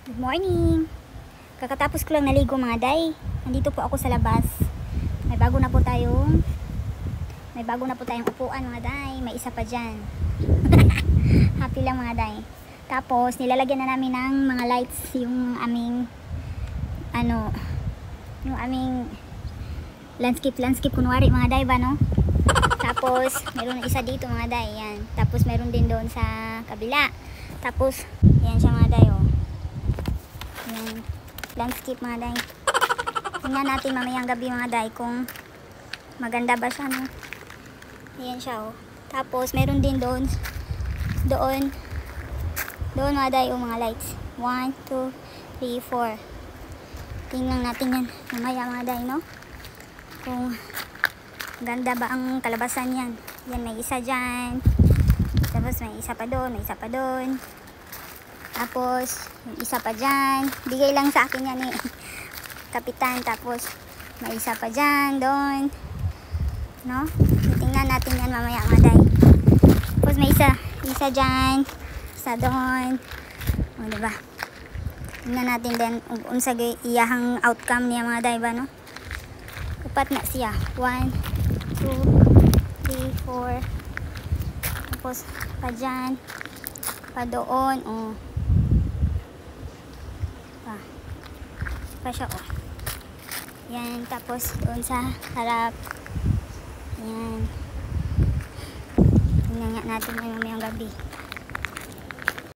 Good morning! Kakatapos ko lang naligo mga day. Nandito po ako sa labas. May bago na po tayong upuan mga day. May isa pa dyan. Happy lang mga day. Tapos nilalagyan na namin ng mga lights yung aming landscape kunwari mga day ba, no? Tapos meron isa dito mga day, yan. Tapos meron din doon sa kabila. Tapos yan siya mga day, oh. Yan, landscape mga day. Tingnan natin mamayang gabi mga day kung maganda ba siya, no? Ayan siya, oh. Tapos meron din doon mga day, oh, mga lights. 1, 2, 3, 4. Tingnan natin yan mamaya mga day, no? Kung ganda ba ang kalabasan yan. Yan, may isa dyan. Tapos may isa pa doon, may isa pa doon. Tapos yung isa pa dyan. Bigay lang sa akin yan eh, kapitan. Tapos may isa pa dyan doon, no? Tingnan natin yan mamaya mga day. Tapos may isa dyan, isa doon, o diba? Tingnan natin din unsa iyahang outcome niya mga day ba, no? Upat na siya. 1, 2, 3, 4. Tapos pa dyan, pa doon, oh. Pa siya, oh. Yan, tapos doon sa harap. Yan. Tingnan nga natin ngayong gabi.